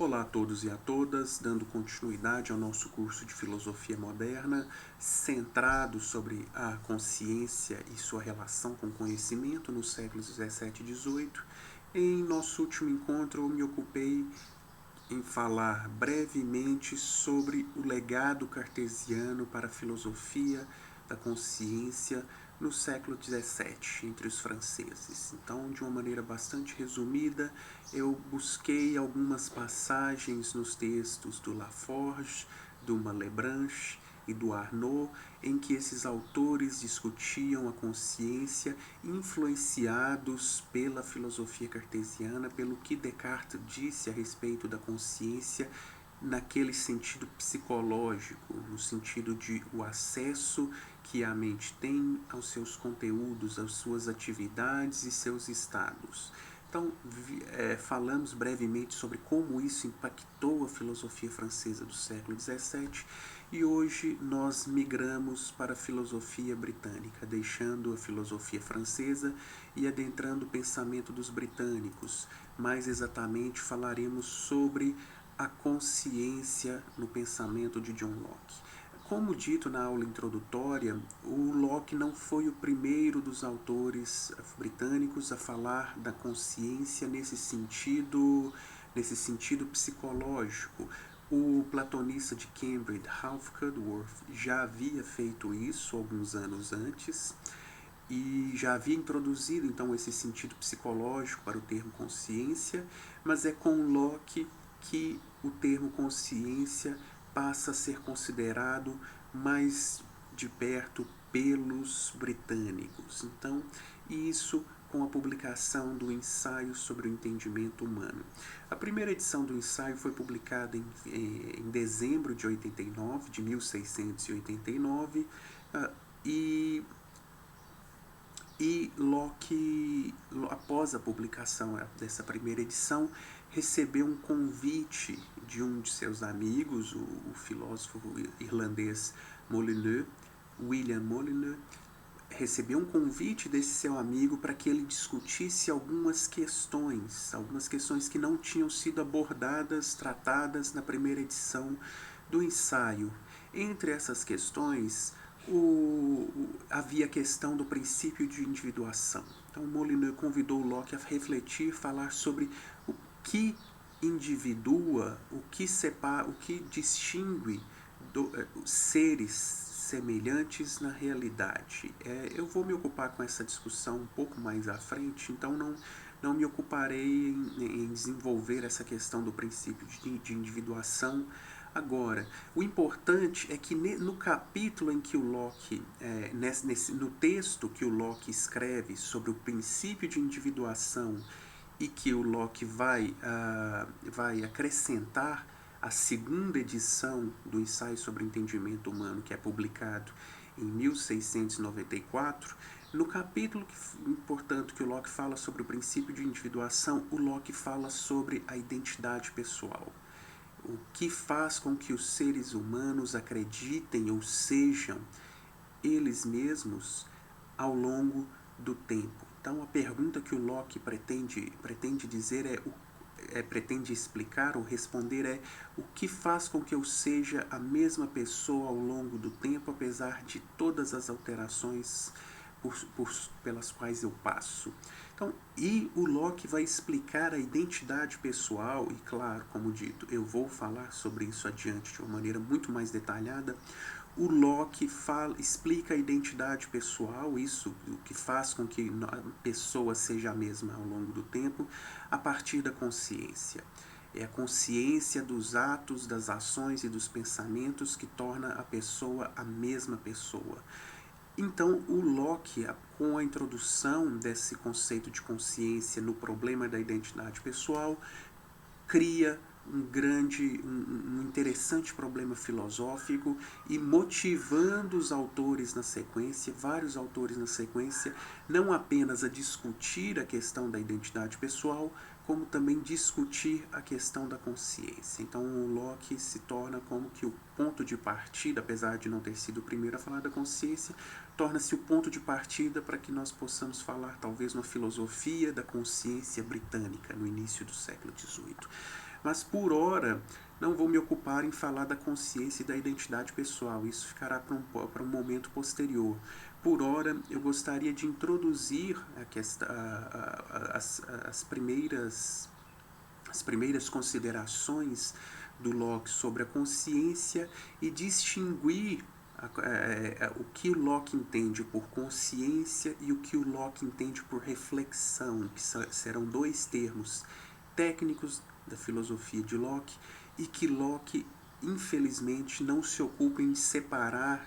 Olá a todos e a todas, dando continuidade ao nosso curso de Filosofia Moderna, centrado sobre a consciência e sua relação com o conhecimento nos séculos 17 e 18. Em nosso último encontro, eu me ocupei em falar brevemente sobre o legado cartesiano para a filosofia da consciência no século XVII, entre os franceses. Então, de uma maneira bastante resumida, eu busquei algumas passagens nos textos do Laforge, do Malebranche e do Arnaud, em que esses autores discutiam a consciência, influenciados pela filosofia cartesiana, pelo que Descartes disse a respeito da consciência naquele sentido psicológico, no sentido de o acesso que a mente tem aos seus conteúdos, às suas atividades e seus estados. Então, falamos brevemente sobre como isso impactou a filosofia francesa do século XVII e hoje nós migramos para a filosofia britânica, deixando a filosofia francesa e adentrando o pensamento dos britânicos. Mais exatamente, falaremos sobre a consciência no pensamento de John Locke. Como dito na aula introdutória, o Locke não foi o primeiro dos autores britânicos a falar da consciência nesse sentido psicológico. O platonista de Cambridge, Ralph Cudworth, já havia feito isso alguns anos antes e já havia introduzido então esse sentido psicológico para o termo consciência, mas é com Locke que o termo consciência passa a ser considerado mais de perto pelos britânicos. Então, isso com a publicação do Ensaio sobre o Entendimento Humano. A primeira edição do ensaio foi publicada em dezembro de 89, de 1689, e Locke, após a publicação dessa primeira edição, recebeu um convite de um de seus amigos, o filósofo irlandês William Molyneux, recebeu um convite desse seu amigo para que ele discutisse algumas questões que não tinham sido abordadas, tratadas na primeira edição do ensaio. Entre essas questões, havia a questão do princípio de individuação. Então, Molyneux convidou Locke a refletir, falar sobre o que individua, o que separa, o que distingue seres semelhantes na realidade. Eu vou me ocupar com essa discussão um pouco mais à frente, então não me ocuparei em desenvolver essa questão do princípio de individuação agora. O importante é que no capítulo em que o Locke, no texto que o Locke escreve sobre o princípio de individuação e que o Locke vai acrescentar a segunda edição do Ensaio sobre o Entendimento Humano, que é publicado em 1694, no capítulo, portanto, que o Locke fala sobre o princípio de individuação, o Locke fala sobre a identidade pessoal. O que faz com que os seres humanos acreditem ou sejam eles mesmos ao longo do tempo. Então, a pergunta que o Locke pretende dizer pretende explicar ou responder é o que faz com que eu seja a mesma pessoa ao longo do tempo, apesar de todas as alterações pelas quais eu passo. Então, e o Locke vai explicar a identidade pessoal, e claro, como dito, eu vou falar sobre isso adiante de uma maneira muito mais detalhada. O Locke explica a identidade pessoal, isso o que faz com que a pessoa seja a mesma ao longo do tempo, a partir da consciência. É a consciência dos atos, das ações e dos pensamentos que torna a pessoa a mesma pessoa. Então, o Locke, com a introdução desse conceito de consciência no problema da identidade pessoal, cria um interessante problema filosófico e motivando os autores na sequência, vários autores na sequência, não apenas a discutir a questão da identidade pessoal, como também discutir a questão da consciência. Então, o Locke se torna como que o ponto de partida, apesar de não ter sido o primeiro a falar da consciência, torna-se o ponto de partida para que nós possamos falar, talvez, uma filosofia da consciência britânica no início do século XVIII. Mas, por hora, não vou me ocupar em falar da consciência e da identidade pessoal. Isso ficará para um momento posterior. Por hora, eu gostaria de introduzir as primeiras considerações do Locke sobre a consciência e distinguir o que o Locke entende por consciência e o que o Locke entende por reflexão, que serão dois termos técnicos da filosofia de Locke e que Locke, infelizmente, não se ocupa em separar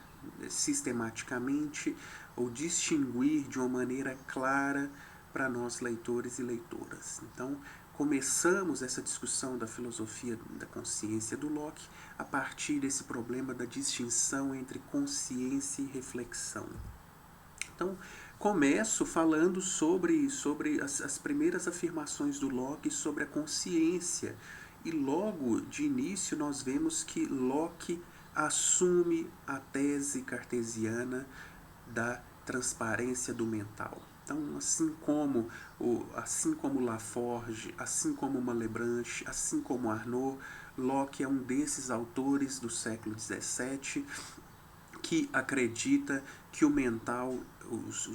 sistematicamente ou distinguir de uma maneira clara para nós leitores e leitoras. Então, começamos essa discussão da filosofia da consciência do Locke a partir desse problema da distinção entre consciência e reflexão. Então, começo falando sobre as primeiras afirmações do Locke sobre a consciência. E logo de início nós vemos que Locke assume a tese cartesiana da transparência do mental. Então, assim como Laforgue, assim como Malebranche, assim como Arnaud, Locke é um desses autores do século XVII que acredita que o mental,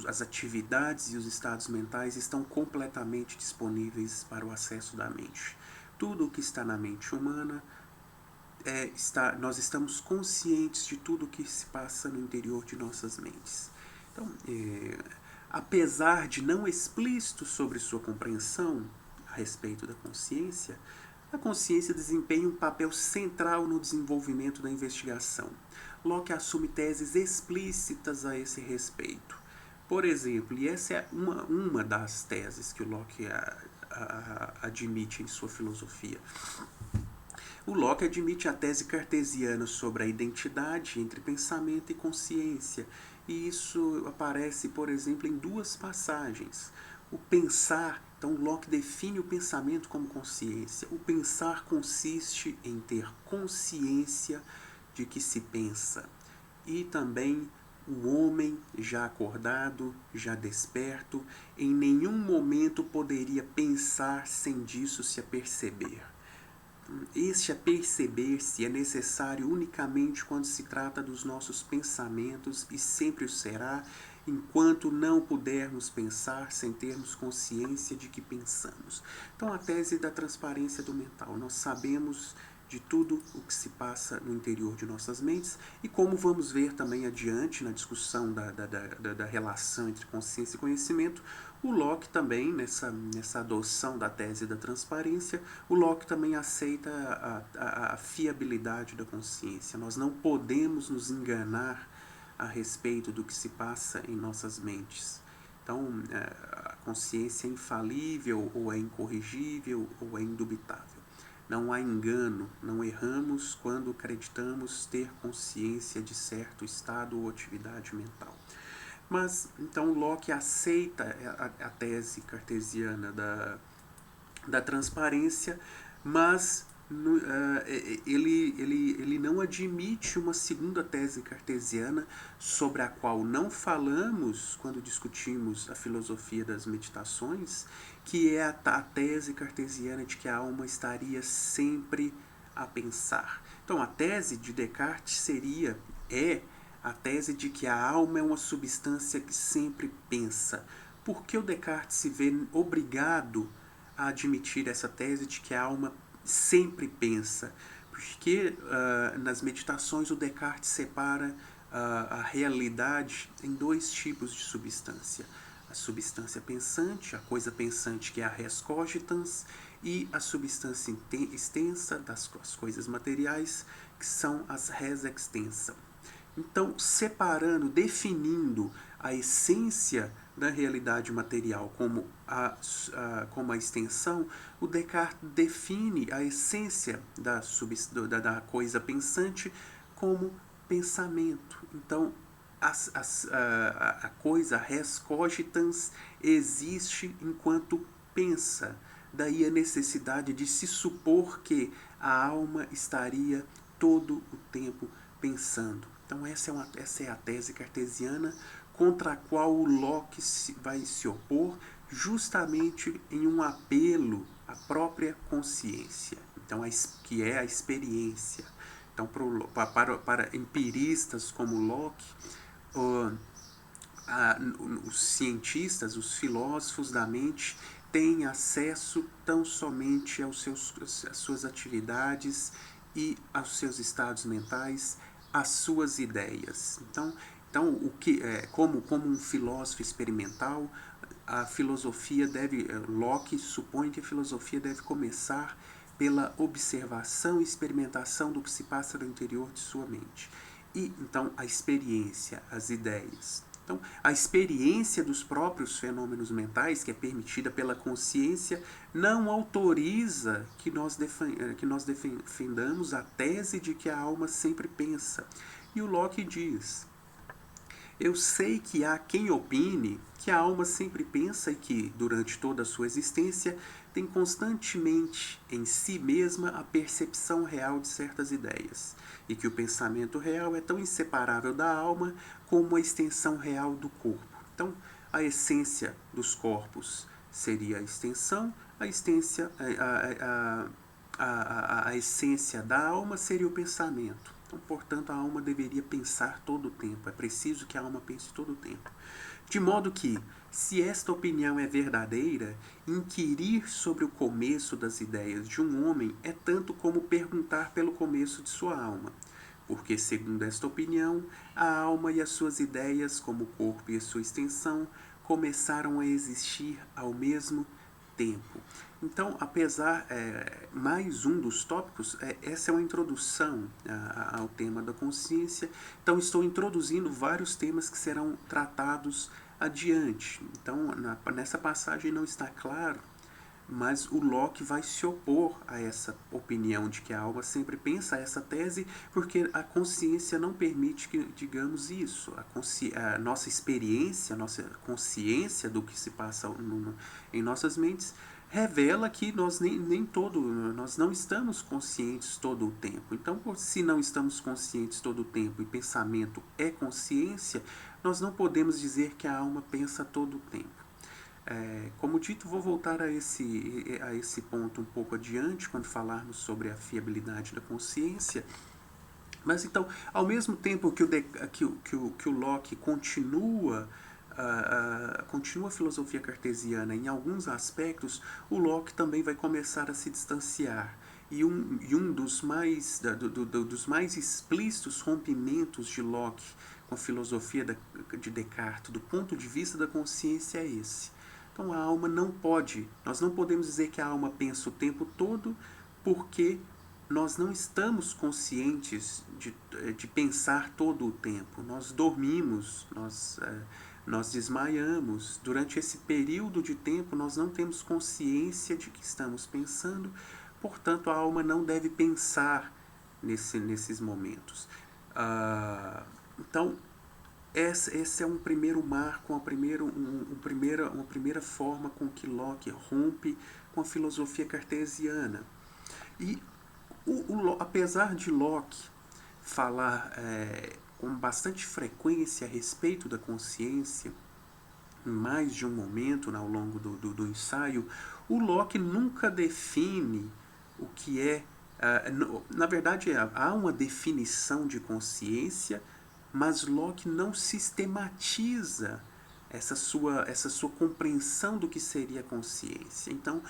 as atividades e os estados mentais estão completamente disponíveis para o acesso da mente. Tudo o que está na mente humana nós estamos conscientes de tudo o que se passa no interior de nossas mentes. Então, apesar de não explícito sobre sua compreensão a respeito da consciência, a consciência desempenha um papel central no desenvolvimento da investigação. Locke assume teses explícitas a esse respeito. Por exemplo, e essa é uma das teses que o Locke admite em sua filosofia. O Locke admite a tese cartesiana sobre a identidade entre pensamento e consciência, e isso aparece, por exemplo, em duas passagens. O pensar, então Locke define o pensamento como consciência. O pensar consiste em ter consciência de que se pensa. E também o homem, já acordado, já desperto, em nenhum momento poderia pensar sem disso se aperceber. Este aperceber-se é necessário unicamente quando se trata dos nossos pensamentos e sempre o será, enquanto não pudermos pensar sem termos consciência de que pensamos. Então, a tese da transparência do mental. Nós sabemos de tudo o que se passa no interior de nossas mentes e como vamos ver também adiante na discussão da relação entre consciência e conhecimento, o Locke também, nessa adoção da tese da transparência, o Locke também aceita a fiabilidade da consciência. Nós não podemos nos enganar a respeito do que se passa em nossas mentes. Então, a consciência é infalível, ou é incorrigível, ou é indubitável. Não há engano, não erramos quando acreditamos ter consciência de certo estado ou atividade mental. Mas, então, Locke aceita a tese cartesiana da transparência, mas ele não admite uma segunda tese cartesiana sobre a qual não falamos quando discutimos a filosofia das meditações, que é a tese cartesiana de que a alma estaria sempre a pensar. Então, a tese de Descartes é a tese de que a alma é uma substância que sempre pensa. Por que o Descartes se vê obrigado a admitir essa tese de que a alma sempre pensa? Porque nas meditações o Descartes separa a realidade em dois tipos de substância. A substância pensante, a coisa pensante, que é a res cogitans, e a substância extensa das coisas materiais, que são as res extensa. Então, separando, definindo a essência da realidade material como a extensão, o Descartes define a essência da coisa pensante como pensamento. Então, a coisa res cogitans existe enquanto pensa. Daí a necessidade de se supor que a alma estaria todo o tempo pensando. Então essa é a tese cartesiana contra a qual o Locke vai se opor justamente em um apelo à própria consciência. então, que é a experiência. Então, para empiristas como Locke, os cientistas, os filósofos da mente, têm acesso tão somente às suas atividades e aos seus estados mentais, às suas ideias. Então como um filósofo experimental, a filosofia Locke supõe que a filosofia deve começar pela observação e experimentação do que se passa no interior de sua mente. E então a experiência, as ideias. Então, a experiência dos próprios fenômenos mentais, que é permitida pela consciência, não autoriza que nós defendamos a tese de que a alma sempre pensa. E o Locke diz: eu sei que há quem opine que a alma sempre pensa e que, durante toda a sua existência, tem constantemente em si mesma a percepção real de certas ideias, e que o pensamento real é tão inseparável da alma como a extensão real do corpo. Então, a essência dos corpos seria a extensão, a essência da alma seria o pensamento. Então, portanto, a alma deveria pensar todo o tempo. É preciso que a alma pense todo o tempo. De modo que, se esta opinião é verdadeira, inquirir sobre o começo das ideias de um homem é tanto como perguntar pelo começo de sua alma. Porque, segundo esta opinião, a alma e as suas ideias, como o corpo e a sua extensão, começaram a existir ao mesmo tempo. Então, mais um dos tópicos, essa é uma introdução ao tema da consciência. Então, estou introduzindo vários temas que serão tratados adiante. Então, nessa passagem não está claro, mas o Locke vai se opor a essa opinião de que a alma sempre pensa, essa tese, porque a consciência não permite que digamos isso. A nossa experiência, a nossa consciência do que se passa em nossas mentes revela que nós nós não estamos conscientes todo o tempo. Então, se não estamos conscientes todo o tempo e pensamento é consciência, nós não podemos dizer que a alma pensa todo o tempo. Como dito, vou voltar a esse ponto um pouco adiante, quando falarmos sobre a fiabilidade da consciência. Mas então, ao mesmo tempo que o Locke continua a filosofia cartesiana em alguns aspectos, o Locke também vai começar a se distanciar. E um dos mais explícitos rompimentos de Locke com a filosofia de Descartes, do ponto de vista da consciência, é esse. Então, a alma nós não podemos dizer que a alma pensa o tempo todo, porque nós não estamos conscientes de pensar todo o tempo. Nós dormimos, nós desmaiamos. Durante esse período de tempo, nós não temos consciência de que estamos pensando, portanto, a alma não deve pensar nesses momentos. Então, esse é um primeiro marco, uma primeira forma com que Locke rompe com a filosofia cartesiana. E apesar de Locke falar com bastante frequência a respeito da consciência, em mais de um momento ao longo do ensaio, o Locke nunca define o que é. Na verdade, há uma definição de consciência, mas Locke não sistematiza essa sua compreensão do que seria consciência. Então,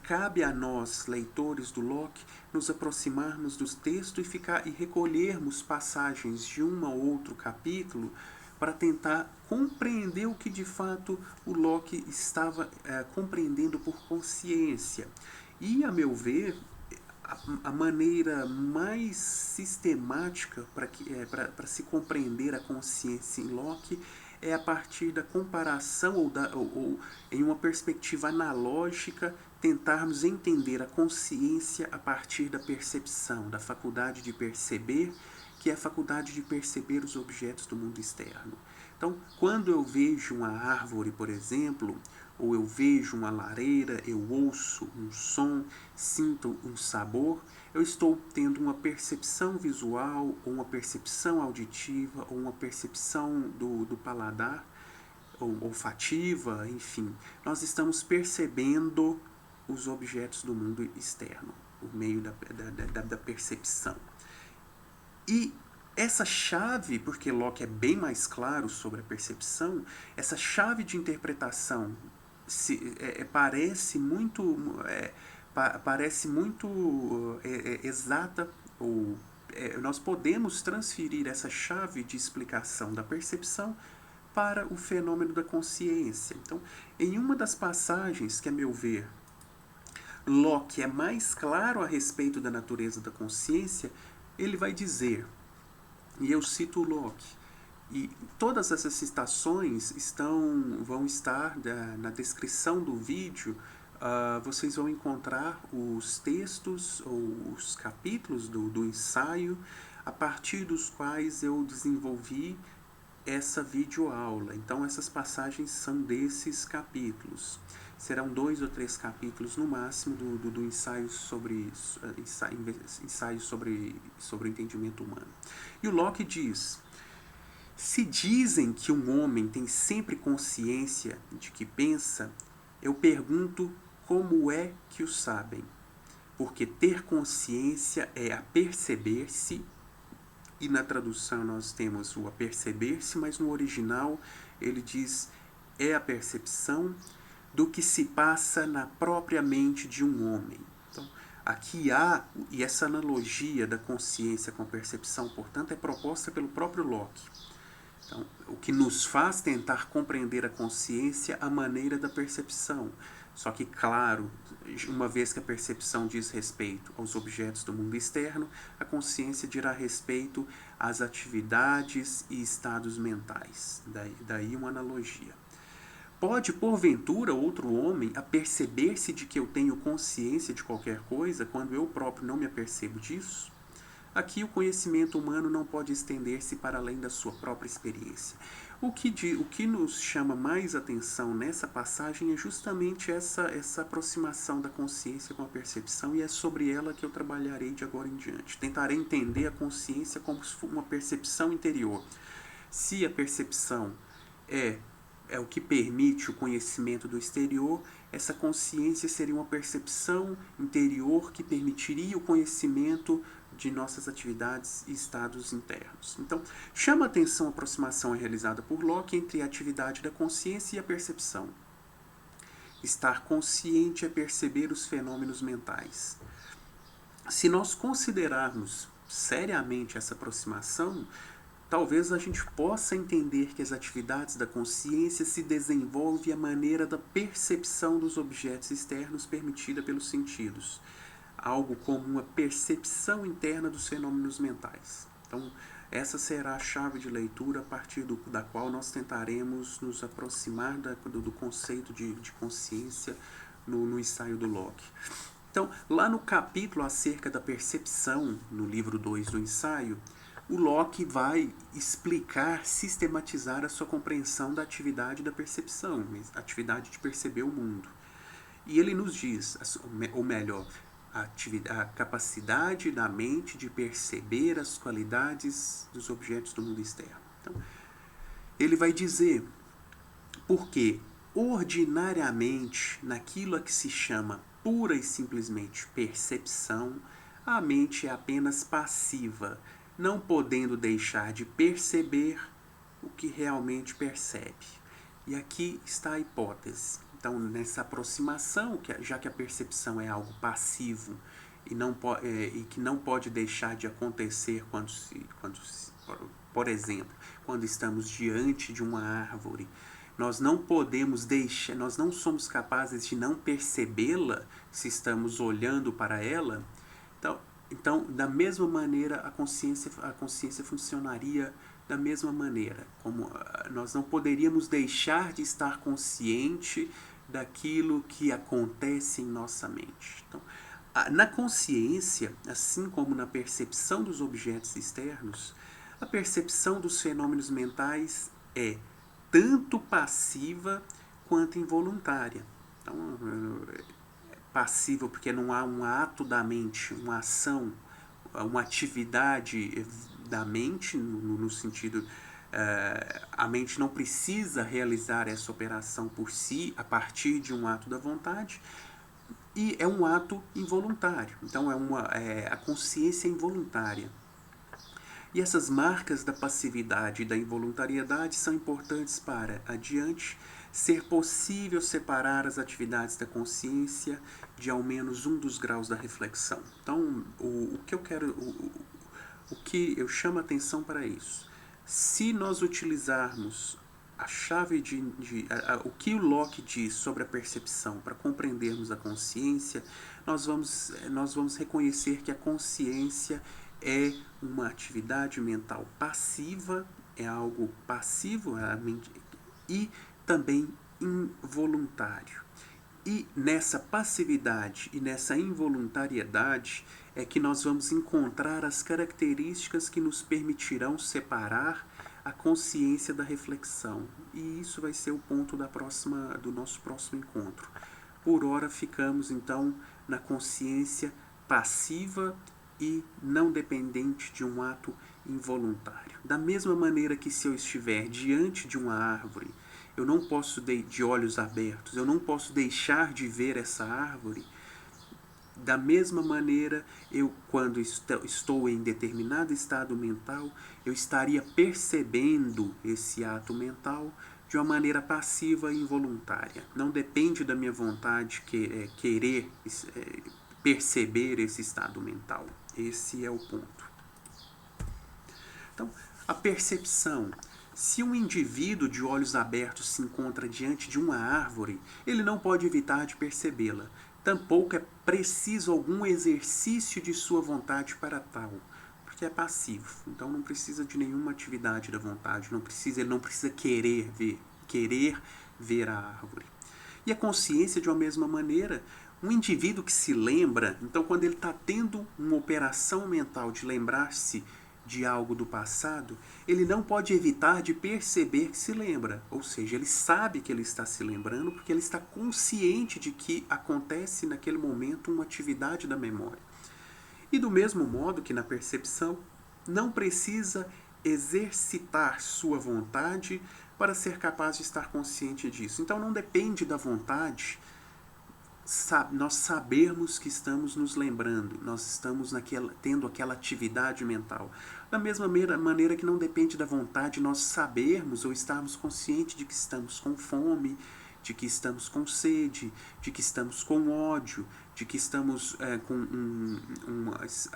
cabe a nós, leitores do Locke, nos aproximarmos dos textos e recolhermos passagens de um ou outro capítulo para tentar compreender o que de fato o Locke estava compreendendo por consciência. E, a meu ver, a maneira mais sistemática para se compreender a consciência em Locke é a partir da comparação ou em uma perspectiva analógica, tentarmos entender a consciência a partir da percepção, da faculdade de perceber, que é a faculdade de perceber os objetos do mundo externo. Então, quando eu vejo uma árvore, por exemplo, ou eu vejo uma lareira, eu ouço um som, sinto um sabor, eu estou tendo uma percepção visual, ou uma percepção auditiva, ou uma percepção do paladar, ou olfativa, enfim. Nós estamos percebendo os objetos do mundo externo. por meio da percepção. E essa chave, porque Locke é bem mais claro sobre a percepção, essa chave de interpretação parece muito exata, ou nós podemos transferir essa chave de explicação da percepção para o fenômeno da consciência. Então, em uma das passagens que, a meu ver, Locke é mais claro a respeito da natureza da consciência, ele vai dizer, e eu cito Locke, e todas essas citações vão estar na descrição do vídeo. Vocês vão encontrar os textos ou os capítulos do ensaio a partir dos quais eu desenvolvi essa videoaula. Então essas passagens são desses capítulos. Serão 2 ou 3 capítulos no máximo do ensaio sobre o entendimento humano. E o Locke diz: se dizem que um homem tem sempre consciência de que pensa, eu pergunto como é que o sabem. Porque ter consciência é aperceber-se, e na tradução nós temos o aperceber-se, mas no original ele diz é a percepção do que se passa na própria mente de um homem. Então, aqui há, e essa analogia da consciência com a percepção, portanto, é proposta pelo próprio Locke. Então, o que nos faz tentar compreender a consciência à maneira da percepção. Só que, claro, uma vez que a percepção diz respeito aos objetos do mundo externo, a consciência dirá respeito às atividades e estados mentais. Daí uma analogia. Pode, porventura, outro homem aperceber-se de que eu tenho consciência de qualquer coisa, quando eu próprio não me apercebo disso? Aqui o conhecimento humano não pode estender-se para além da sua própria experiência. O que nos chama mais atenção nessa passagem é justamente essa aproximação da consciência com a percepção, e é sobre ela que eu trabalharei de agora em diante. Tentarei entender a consciência como se fosse uma percepção interior. Se a percepção é o que permite o conhecimento do exterior, essa consciência seria uma percepção interior que permitiria o conhecimento de nossas atividades e estados internos. Então, chama a atenção a aproximação realizada por Locke entre a atividade da consciência e a percepção. Estar consciente é perceber os fenômenos mentais. Se nós considerarmos seriamente essa aproximação, talvez a gente possa entender que as atividades da consciência se desenvolvem à maneira da percepção dos objetos externos permitida pelos sentidos. Algo como uma percepção interna dos fenômenos mentais. Então, essa será a chave de leitura a partir da qual nós tentaremos nos aproximar do conceito de consciência no ensaio do Locke. Então, lá no capítulo acerca da percepção, no livro 2 do ensaio, o Locke vai explicar, sistematizar a sua compreensão da atividade da percepção, a atividade de perceber o mundo. E ele nos diz, ou melhor, a capacidade da mente de perceber as qualidades dos objetos do mundo externo. Então, ele vai dizer, porque ordinariamente, naquilo a que se chama pura e simplesmente percepção, a mente é apenas passiva, não podendo deixar de perceber o que realmente percebe. E aqui está a hipótese. Então, nessa aproximação, já que a percepção é algo passivo e que não pode deixar de acontecer por exemplo, quando estamos diante de uma árvore, nós não podemos deixar, nós não somos capazes de não percebê-la se estamos olhando para ela. Então, da mesma maneira, a consciência funcionaria da mesma maneira. Como nós não poderíamos deixar de estar consciente daquilo que acontece em nossa mente. Então, na consciência, assim como na percepção dos objetos externos, a percepção dos fenômenos mentais é tanto passiva quanto involuntária. Então, passiva porque não há um ato da mente, uma ação, uma atividade da mente, no sentido, a mente não precisa realizar essa operação por si, a partir de um ato da vontade. e é um ato involuntário. Então a consciência é involuntária. E essas marcas da passividade e da involuntariedade são importantes para, adiante, ser possível separar as atividades da consciência de ao menos um dos graus da reflexão. Então, o que eu chamo a atenção para isso? Se nós utilizarmos a chave o que o Locke diz sobre a percepção para compreendermos a consciência, nós vamos reconhecer que a consciência é uma atividade mental passiva, é algo passivo e também involuntário. E nessa passividade e nessa involuntariedade é que nós vamos encontrar as características que nos permitirão separar a consciência da reflexão. E isso vai ser o ponto do nosso próximo encontro. Por ora ficamos então na consciência passiva e não dependente de um ato involuntário. Da mesma maneira que se eu estiver diante de uma árvore, eu não posso de olhos abertos, eu não posso deixar de ver essa árvore. Da mesma maneira, eu quando estou em determinado estado mental, eu estaria percebendo esse ato mental de uma maneira passiva e involuntária. Não depende da minha vontade querer perceber esse estado mental. Esse é o ponto. Então, a percepção. Se um indivíduo de olhos abertos se encontra diante de uma árvore, ele não pode evitar de percebê-la. Tampouco é preciso algum exercício de sua vontade para tal, porque é passivo. Então não precisa de nenhuma atividade da vontade, ele não precisa querer ver a árvore. E a consciência, de uma mesma maneira, um indivíduo que se lembra, então quando ele está tendo uma operação mental de lembrar-se de algo do passado, ele não pode evitar de perceber que se lembra. Ou seja, ele sabe que ele está se lembrando porque ele está consciente de que acontece naquele momento uma atividade da memória. E do mesmo modo que na percepção, não precisa exercitar sua vontade para ser capaz de estar consciente disso. Então não depende da vontade nós sabermos que estamos nos lembrando, nós estamos tendo aquela atividade mental. Da mesma maneira que não depende da vontade nós sabermos ou estarmos conscientes de que estamos com fome, de que estamos com sede, de que estamos com ódio, de que estamos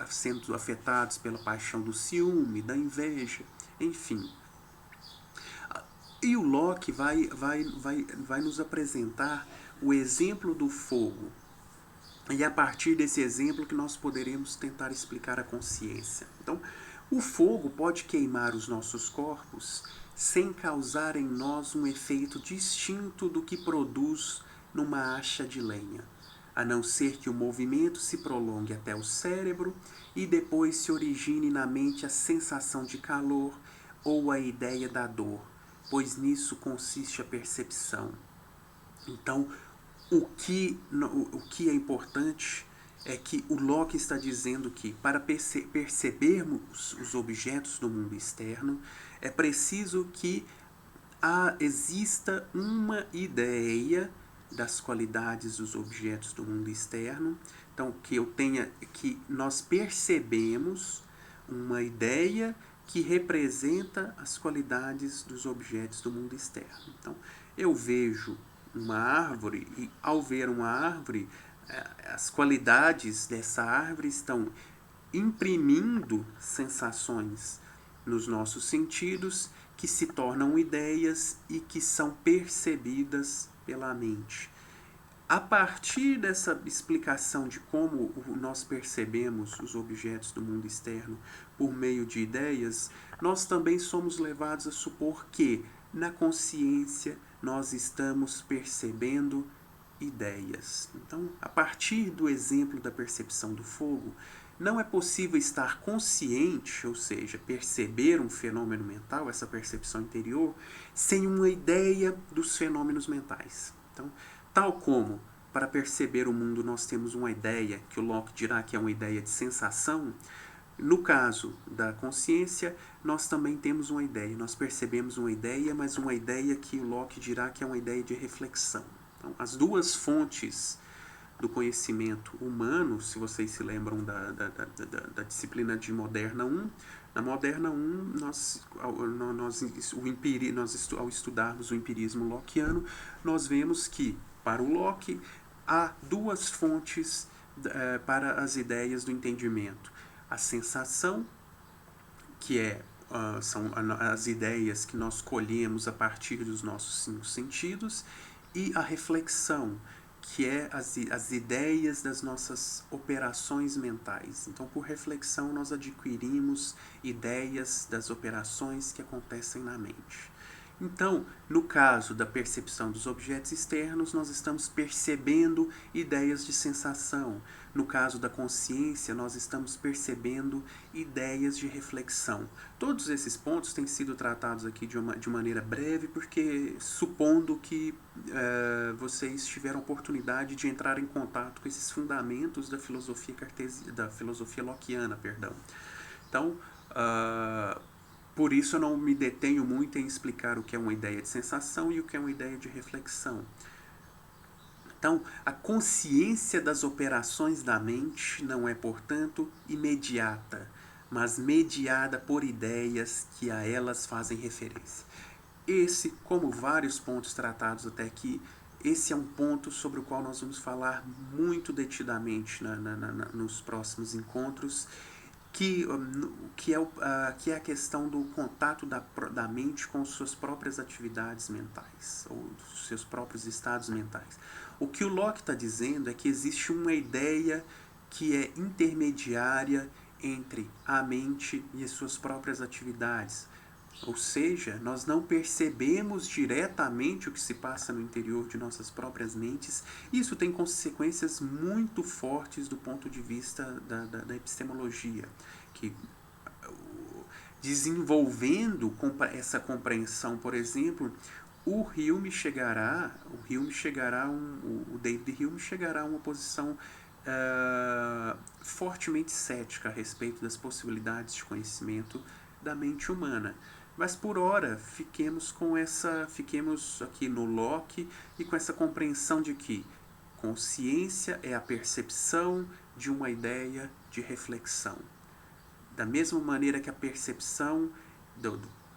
sendo afetados pela paixão do ciúme, da inveja, enfim. E o Locke vai nos apresentar o exemplo do fogo. E é a partir desse exemplo que nós poderemos tentar explicar a consciência. Então, o fogo pode queimar os nossos corpos sem causar em nós um efeito distinto do que produz numa acha de lenha, a não ser que o movimento se prolongue até o cérebro e depois se origine na mente a sensação de calor ou a ideia da dor, pois nisso consiste a percepção. Então, o que é importante é que o Locke está dizendo que para percebermos os objetos do mundo externo, é preciso que exista uma ideia das qualidades dos objetos do mundo externo. Então, que nós percebemos uma ideia que representa as qualidades dos objetos do mundo externo. Então, eu vejo uma árvore e ao ver uma árvore, as qualidades dessa árvore estão imprimindo sensações nos nossos sentidos que se tornam ideias e que são percebidas pela mente. A partir dessa explicação de como nós percebemos os objetos do mundo externo por meio de ideias, nós também somos levados a supor que, na consciência, nós estamos percebendo ideias. Então, a partir do exemplo da percepção do fogo, não é possível estar consciente, ou seja, perceber um fenômeno mental, essa percepção interior, sem uma ideia dos fenômenos mentais. Então, tal como para perceber o mundo nós temos uma ideia, que o Locke dirá que é uma ideia de sensação, no caso da consciência, nós também temos uma ideia. Nós percebemos uma ideia, mas uma ideia que o Locke dirá que é uma ideia de reflexão. Então, as duas fontes do conhecimento humano, se vocês se lembram da disciplina de Moderna 1, na Moderna 1, ao estudarmos o empirismo lockeano, nós vemos que, para o Locke, há duas fontes para as ideias do entendimento. A sensação, que são as ideias que nós colhemos a partir dos nossos 5 sentidos, e a reflexão, que é as ideias das nossas operações mentais. Então, por reflexão, nós adquirimos ideias das operações que acontecem na mente. Então, no caso da percepção dos objetos externos, nós estamos percebendo ideias de sensação. No caso da consciência, nós estamos percebendo ideias de reflexão. Todos esses pontos têm sido tratados aqui de maneira breve, porque supondo que vocês tiveram oportunidade de entrar em contato com esses fundamentos da filosofia lockeana, perdão. Então, por isso eu não me detenho muito em explicar o que é uma ideia de sensação e o que é uma ideia de reflexão. Então, a consciência das operações da mente não é, portanto, imediata, mas mediada por ideias que a elas fazem referência. Esse, como vários pontos tratados até aqui, esse é um ponto sobre o qual nós vamos falar muito detidamente nos próximos encontros, que é a questão do contato da mente com suas próprias atividades mentais, ou dos seus próprios estados mentais. O que o Locke está dizendo é que existe uma ideia que é intermediária entre a mente e as suas próprias atividades. Ou seja, nós não percebemos diretamente o que se passa no interior de nossas próprias mentes. Isso tem consequências muito fortes do ponto de vista da epistemologia, que desenvolvendo essa compreensão, por exemplo, o David Hume chegará a uma posição fortemente cética a respeito das possibilidades de conhecimento da mente humana. Mas por ora, fiquemos aqui no Locke e com essa compreensão de que consciência é a percepção de uma ideia de reflexão. Da mesma maneira que a percepção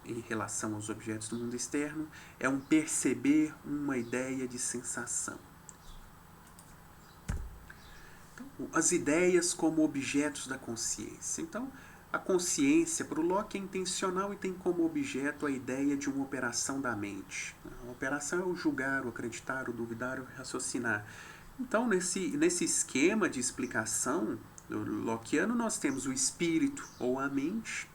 em relação aos objetos do mundo externo é um perceber uma ideia de sensação. Então, as ideias como objetos da consciência. Então, a consciência, para o Locke, é intencional e tem como objeto a ideia de uma operação da mente. A operação é o julgar, o acreditar, o duvidar, o raciocinar. Então, nesse esquema de explicação lockeano, nós temos o espírito ou a mente,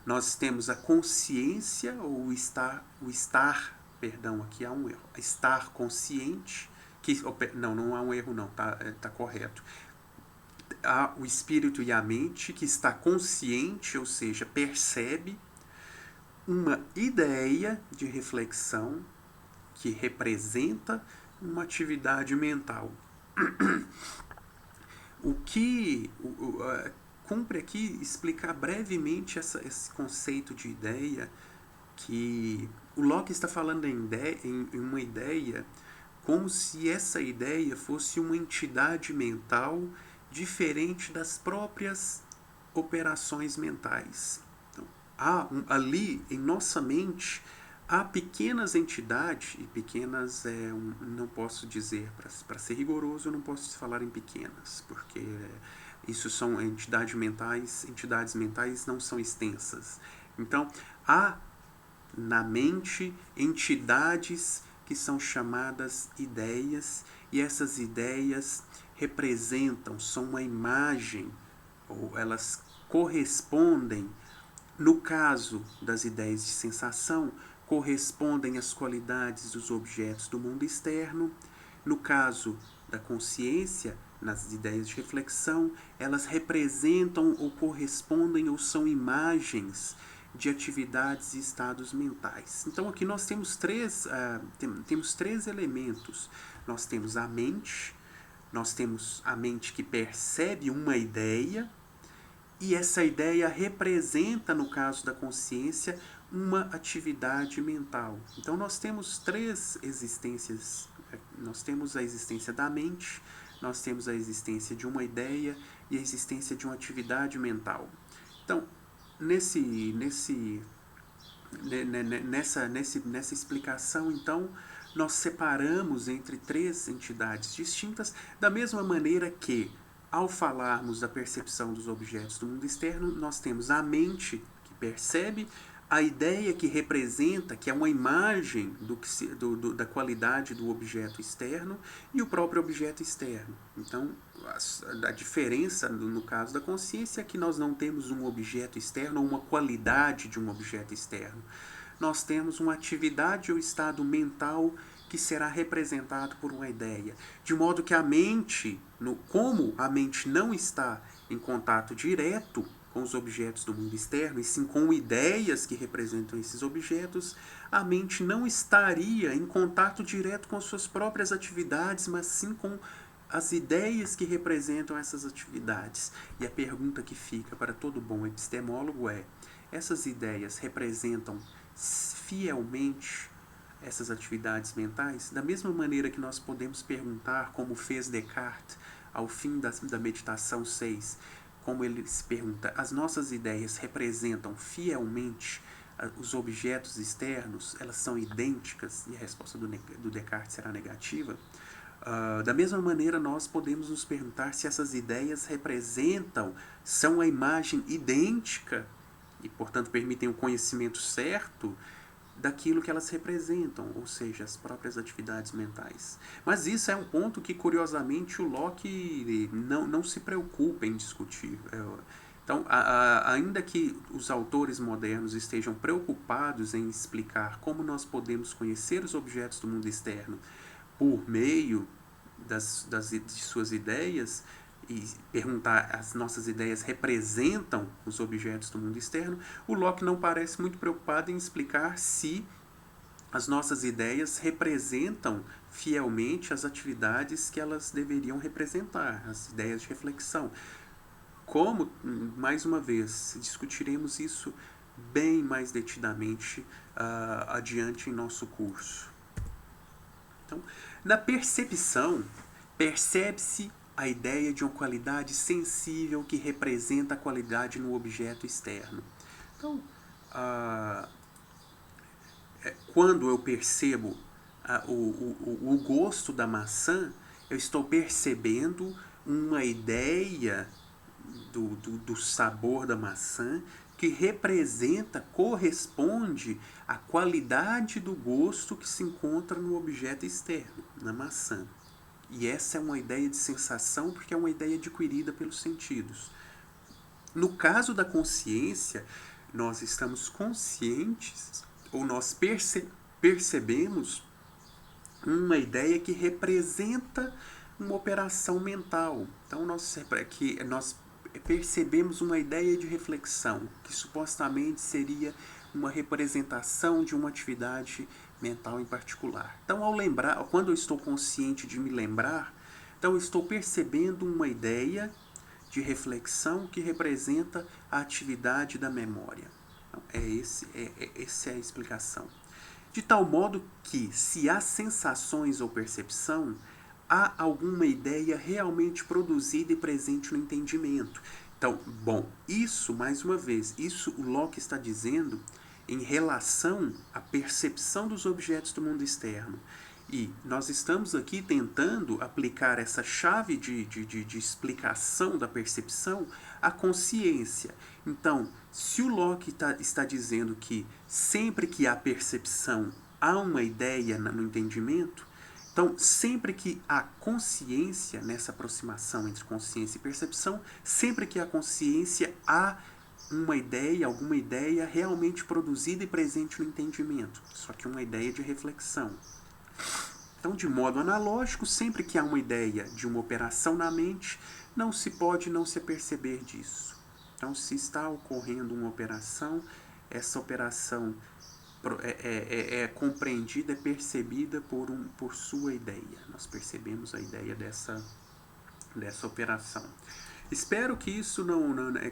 nós temos a consciência ou o estar, aqui há um erro, estar consciente, não há um erro não, tá correto. Há o espírito e a mente que está consciente, ou seja, percebe uma ideia de reflexão que representa uma atividade mental. Cumpre aqui explicar brevemente esse conceito de ideia, que o Locke está falando em uma ideia como se essa ideia fosse uma entidade mental diferente das próprias operações mentais. Então, ali em nossa mente há pequenas entidades, e pequenas não posso dizer, para ser rigoroso, eu não posso falar em pequenas, porque isso são entidades mentais não são extensas. Então, há na mente entidades que são chamadas ideias, e essas ideias são uma imagem, ou elas correspondem, no caso das ideias de sensação, correspondem às qualidades dos objetos do mundo externo. No caso da consciência, nas ideias de reflexão, elas representam ou correspondem ou são imagens de atividades e estados mentais. Então aqui nós temos três elementos. Nós temos a mente que percebe uma ideia, e essa ideia representa, no caso da consciência, uma atividade mental. Então nós temos três existências Nós temos a existência da mente, nós temos a existência de uma ideia e a existência de uma atividade mental. Então, nessa explicação, então, nós separamos entre três entidades distintas, da mesma maneira que, ao falarmos da percepção dos objetos do mundo externo, nós temos a mente que percebe, a ideia que representa, que é uma imagem da qualidade do objeto externo, e o próprio objeto externo. Então, a diferença no caso da consciência é que nós não temos um objeto externo ou uma qualidade de um objeto externo. Nós temos uma atividade ou estado mental que será representado por uma ideia. De modo que a mente, como a mente não está em contato direto com os objetos do mundo externo, e sim com ideias que representam esses objetos, a mente não estaria em contato direto com suas próprias atividades, mas sim com as ideias que representam essas atividades. E a pergunta que fica para todo bom epistemólogo é: essas ideias representam fielmente essas atividades mentais? Da mesma maneira que nós podemos perguntar, como fez Descartes ao fim da meditação 6, como ele se pergunta, as nossas ideias representam fielmente os objetos externos? Elas são idênticas? E a resposta do Descartes será negativa. Da mesma maneira, nós podemos nos perguntar se essas ideias são a imagem idêntica e, portanto, permitem o conhecimento certo daquilo que elas representam, ou seja, as próprias atividades mentais. Mas isso é um ponto que, curiosamente, o Locke não se preocupa em discutir. Então, ainda que os autores modernos estejam preocupados em explicar como nós podemos conhecer os objetos do mundo externo por meio de suas ideias, e perguntar as nossas ideias representam os objetos do mundo externo, o Locke não parece muito preocupado em explicar se as nossas ideias representam fielmente as atividades que elas deveriam representar, as ideias de reflexão. Como, mais uma vez, discutiremos isso bem mais detidamente adiante em nosso curso. Então, na percepção, percebe-se a ideia de uma qualidade sensível que representa a qualidade no objeto externo. Então, quando eu percebo o gosto da maçã, eu estou percebendo uma ideia do sabor da maçã que corresponde à qualidade do gosto que se encontra no objeto externo, na maçã. E essa é uma ideia de sensação porque é uma ideia adquirida pelos sentidos. No caso da consciência, nós estamos conscientes, ou nós percebemos uma ideia que representa uma operação mental. Então, nós percebemos uma ideia de reflexão, que supostamente seria uma representação de uma atividade mental em particular. Então, quando eu estou consciente de me lembrar, então eu estou percebendo uma ideia de reflexão que representa a atividade da memória. Então, essa é a explicação. De tal modo que, se há sensações ou percepção, há alguma ideia realmente produzida e presente no entendimento. Então, isso, mais uma vez, isso o Locke está dizendo em relação à percepção dos objetos do mundo externo. E nós estamos aqui tentando aplicar essa chave de explicação da percepção à consciência. Então, se o Locke está dizendo que sempre que há percepção há uma ideia no entendimento, então, sempre que há consciência, nessa aproximação entre consciência e percepção, sempre que há consciência, há alguma ideia realmente produzida e presente no entendimento, só que uma ideia de reflexão. Então, de modo analógico, sempre que há uma ideia de uma operação na mente, não se pode não se aperceber disso. Então, se está ocorrendo uma operação, essa operação é compreendida, é percebida por sua ideia. Nós percebemos a ideia dessa operação. Espero que isso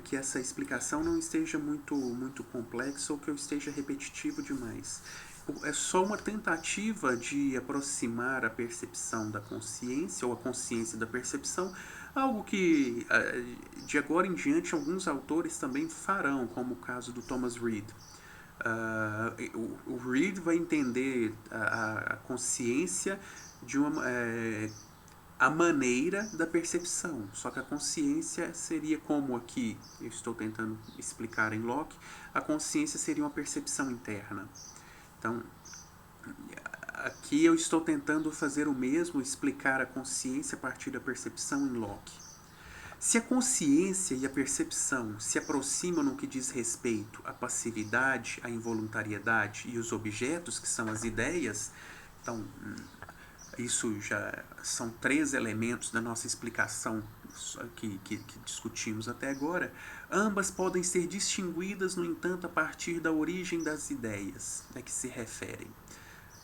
que essa explicação não esteja muito complexa ou que eu esteja repetitivo demais. é só uma tentativa de aproximar a percepção da consciência, ou a consciência da percepção, algo que de agora em diante alguns autores também farão, como o caso do Thomas Reid. O Reid vai entender a consciência de a maneira da percepção, só que a consciência seria como aqui eu estou tentando explicar em Locke, a consciência seria uma percepção interna. Então, aqui eu estou tentando fazer o mesmo, explicar a consciência a partir da percepção em Locke. Se a consciência e a percepção se aproximam no que diz respeito à passividade, à involuntariedade e os objetos, que são as ideias, então isso já são 3 elementos da nossa explicação que discutimos até agora. Ambas podem ser distinguidas, no entanto, a partir da origem das ideias a que se referem.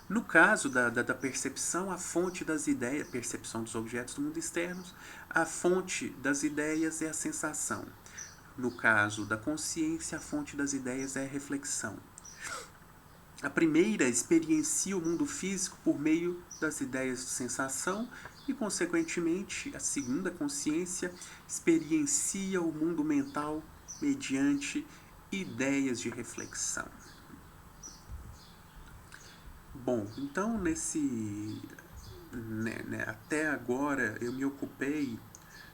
No caso da percepção, a fonte das ideias, percepção dos objetos do mundo externo, a fonte das ideias é a sensação. No caso da consciência, a fonte das ideias é a reflexão. A primeira experiencia o mundo físico por meio das ideias de sensação e, consequentemente, a segunda consciência experiencia o mundo mental mediante ideias de reflexão. Bom, então até agora eu me ocupei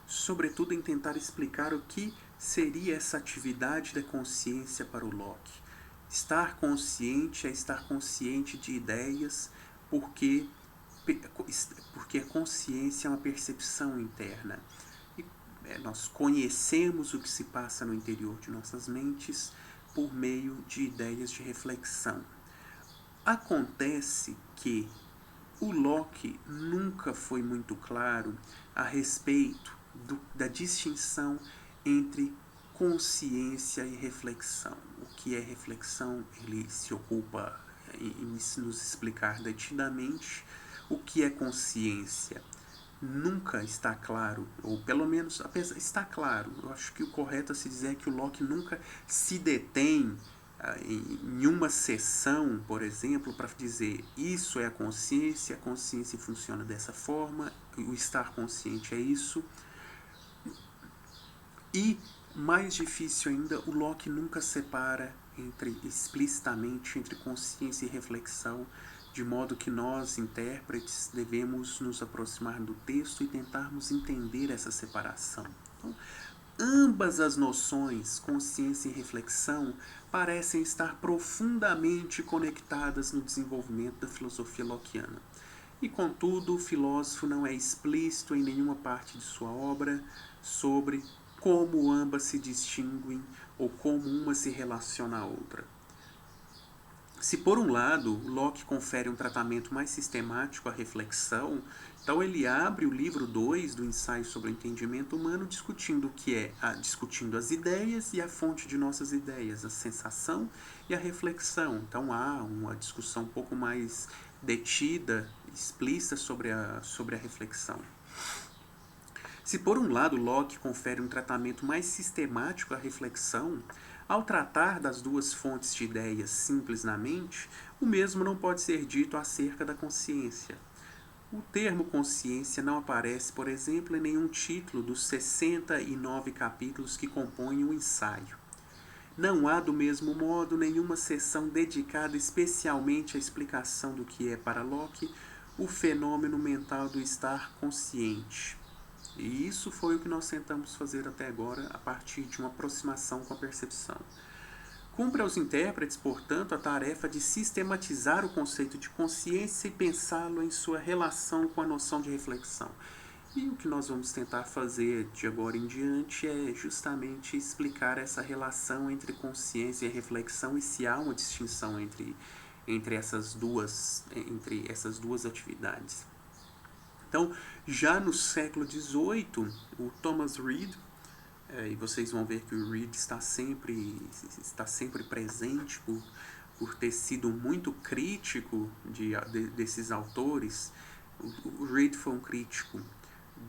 sobretudo em tentar explicar o que seria essa atividade da consciência para o Locke. Estar consciente é estar consciente de ideias, porque a consciência é uma percepção interna. E, nós conhecemos o que se passa no interior de nossas mentes por meio de ideias de reflexão. Acontece que o Locke nunca foi muito claro a respeito da distinção entre consciência e reflexão. O que é reflexão, ele se ocupa em nos explicar detidamente. O que é consciência nunca está claro, ou pelo menos está claro. Eu acho que o correto a se dizer é que o Locke nunca se detém em uma sessão, por exemplo, para dizer isso é a consciência funciona dessa forma, o estar consciente é isso. E, mais difícil ainda, o Locke nunca separa explicitamente entre consciência e reflexão, de modo que nós, intérpretes, devemos nos aproximar do texto e tentarmos entender essa separação. Então, ambas as noções, consciência e reflexão, parecem estar profundamente conectadas no desenvolvimento da filosofia lockeana. E, contudo, o filósofo não é explícito em nenhuma parte de sua obra sobre como ambas se distinguem ou como uma se relaciona à outra. Se, por um lado, Locke confere um tratamento mais sistemático à reflexão, então ele abre o livro 2 do Ensaio sobre o Entendimento Humano discutindo o que é, discutindo as ideias e a fonte de nossas ideias, a sensação e a reflexão. Então há uma discussão um pouco mais detida, explícita sobre a reflexão. Se, por um lado, Locke confere um tratamento mais sistemático à reflexão, ao tratar das duas fontes de ideias simples na mente, o mesmo não pode ser dito acerca da consciência. O termo consciência não aparece, por exemplo, em nenhum título dos 69 capítulos que compõem o ensaio. Não há, do mesmo modo, nenhuma seção dedicada especialmente à explicação do que é, para Locke, o fenômeno mental do estar consciente. E isso foi o que nós tentamos fazer até agora a partir de uma aproximação com a percepção. Cumpre aos intérpretes, portanto, a tarefa de sistematizar o conceito de consciência e pensá-lo em sua relação com a noção de reflexão. E o que nós vamos tentar fazer de agora em diante é justamente explicar essa relação entre consciência e reflexão e se há uma distinção entre essas duas atividades. Então, já no século XVIII, o Thomas Reid, e vocês vão ver que o Reid está sempre presente por ter sido muito crítico desses autores. O Reid foi um crítico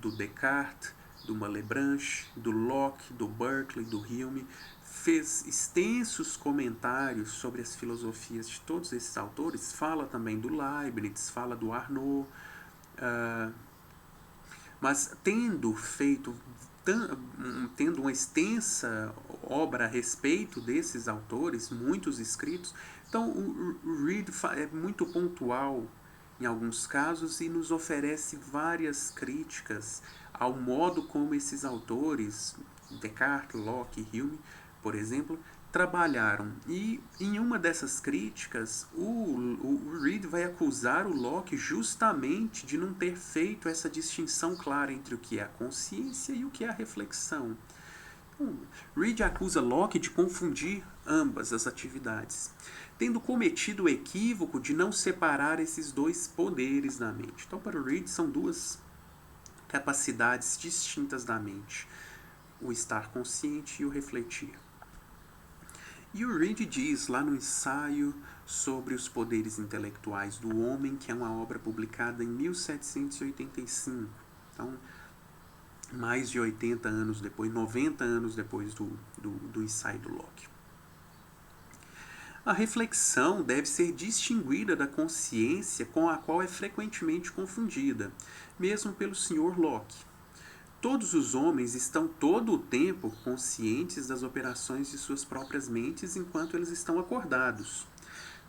do Descartes, do Malebranche, do Locke, do Berkeley, do Hume, fez extensos comentários sobre as filosofias de todos esses autores, fala também do Leibniz, fala do Arnaud, mas tendo uma extensa obra a respeito desses autores, muitos escritos, então o Reid é muito pontual em alguns casos e nos oferece várias críticas ao modo como esses autores, Descartes, Locke e Hume, por exemplo, trabalharam. E em uma dessas críticas, o Reid vai acusar o Locke justamente de não ter feito essa distinção clara entre o que é a consciência e o que é a reflexão. Reid acusa Locke de confundir ambas as atividades, tendo cometido o equívoco de não separar esses dois poderes da mente. Então, para o Reid, são duas capacidades distintas da mente, o estar consciente e o refletir. E o Reid diz lá no ensaio sobre os poderes intelectuais do homem, que é uma obra publicada em 1785. Então, mais de 80 anos depois, 90 anos depois do ensaio do Locke. A reflexão deve ser distinguida da consciência, com a qual é frequentemente confundida, mesmo pelo Sr. Locke. Todos os homens estão todo o tempo conscientes das operações de suas próprias mentes enquanto eles estão acordados.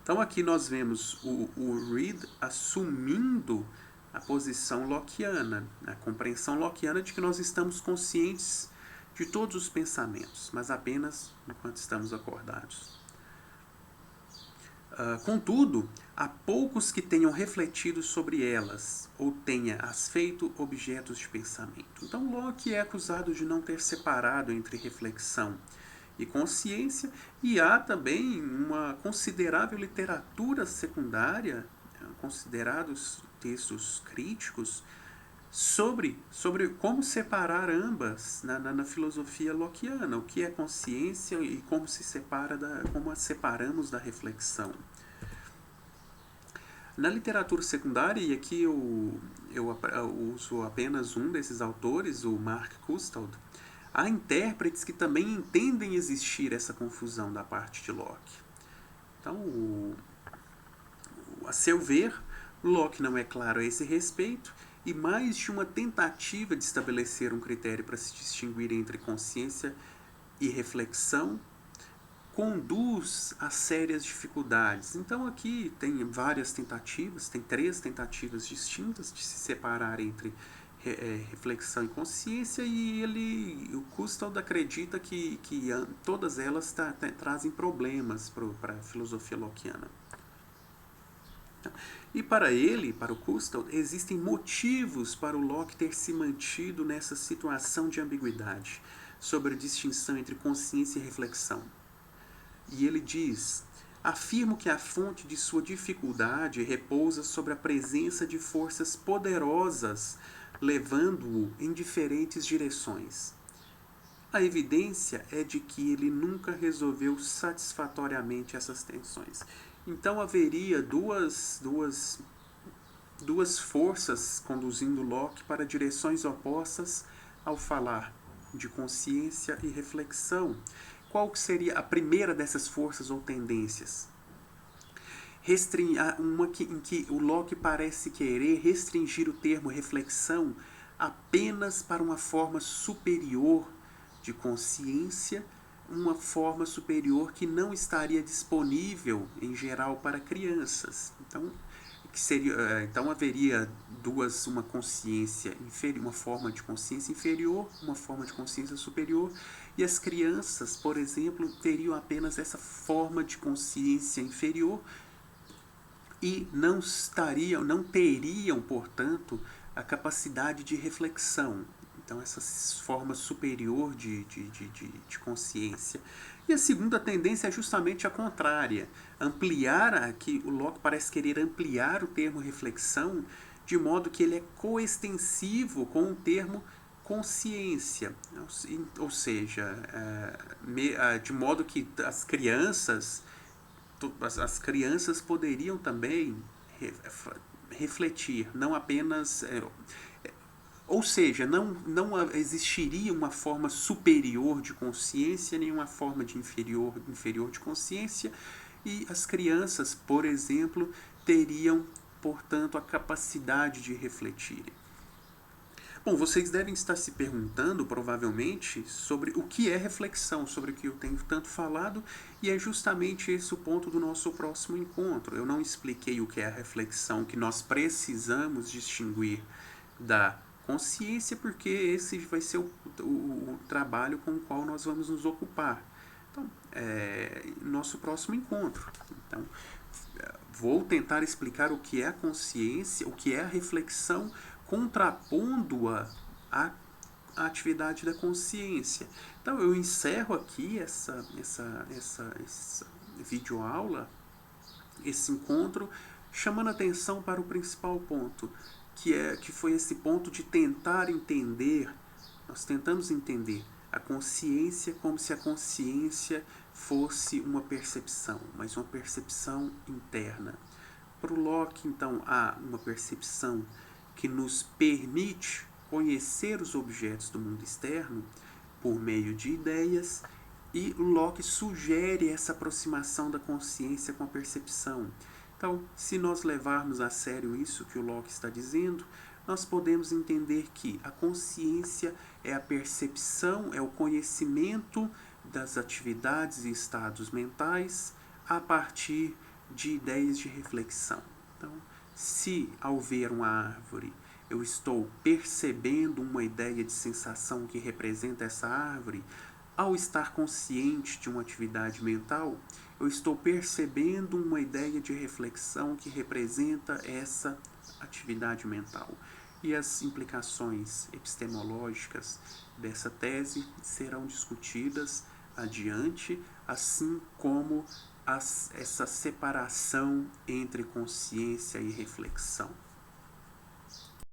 Então aqui nós vemos o Reid assumindo a posição lockeana, a compreensão lockeana de que nós estamos conscientes de todos os pensamentos, mas apenas enquanto estamos acordados. Contudo, há poucos que tenham refletido sobre elas, ou tenha as feito objetos de pensamento. Então Locke é acusado de não ter separado entre reflexão e consciência, e há também uma considerável literatura secundária, considerados textos críticos, sobre como separar ambas na filosofia lockeana, o que é consciência e como como a separamos da reflexão. Na literatura secundária, e aqui eu uso apenas um desses autores, o Mark Coustal, há intérpretes que também entendem existir essa confusão da parte de Locke. Então, a seu ver, Locke não é claro a esse respeito, e mais de uma tentativa de estabelecer um critério para se distinguir entre consciência e reflexão conduz a sérias dificuldades. Então aqui tem várias tentativas, tem 3 tentativas distintas de se separar entre reflexão e consciência, e o Coustal acredita que todas elas trazem problemas para a filosofia lockeana. E para o Coustal, existem motivos para o Locke ter se mantido nessa situação de ambiguidade sobre a distinção entre consciência e reflexão. E ele diz: afirmo que a fonte de sua dificuldade repousa sobre a presença de forças poderosas levando-o em diferentes direções. A evidência é de que ele nunca resolveu satisfatoriamente essas tensões. Então haveria duas forças conduzindo Locke para direções opostas ao falar de consciência e reflexão. Qual que seria a primeira dessas forças ou tendências? Em que o Locke parece querer restringir o termo reflexão apenas para uma forma superior de consciência, uma forma superior que não estaria disponível, em geral, para crianças. Então haveria uma consciência inferior, uma forma de consciência inferior, uma forma de consciência superior, e as crianças, por exemplo, teriam apenas essa forma de consciência inferior e não teriam, portanto, a capacidade de reflexão. Então, essa forma superior de consciência. E a segunda tendência é justamente a contrária. Aqui o Locke parece querer ampliar o termo reflexão de modo que ele é coextensivo com o termo consciência. Ou seja, de modo que as crianças poderiam também refletir, não apenas Ou seja, não existiria uma forma superior de consciência, nenhuma forma de inferior de consciência, e as crianças, por exemplo, teriam, portanto, a capacidade de refletirem. Bom, vocês devem estar se perguntando, provavelmente, sobre o que é reflexão, sobre o que eu tenho tanto falado, e é justamente esse o ponto do nosso próximo encontro. Eu não expliquei o que é a reflexão, que nós precisamos distinguir da consciência, porque esse vai ser o trabalho com o qual nós vamos nos ocupar. Então, nosso próximo encontro. Então, vou tentar explicar o que é a consciência, o que é a reflexão, contrapondo-a à atividade da consciência. Então, eu encerro aqui essa videoaula, esse encontro, chamando atenção para o principal ponto, que foi esse ponto de tentar entender, nós tentamos entender a consciência como se a consciência fosse uma percepção, mas uma percepção interna. Para o Locke, então, há uma percepção que nos permite conhecer os objetos do mundo externo por meio de ideias, e Locke sugere essa aproximação da consciência com a percepção. Então, se nós levarmos a sério isso que o Locke está dizendo, nós podemos entender que a consciência é a percepção, é o conhecimento das atividades e estados mentais a partir de ideias de reflexão. Então, se ao ver uma árvore eu estou percebendo uma ideia de sensação que representa essa árvore, ao estar consciente de uma atividade mental, eu estou percebendo uma ideia de reflexão que representa essa atividade mental. E as implicações epistemológicas dessa tese serão discutidas adiante, assim como essa separação entre consciência e reflexão.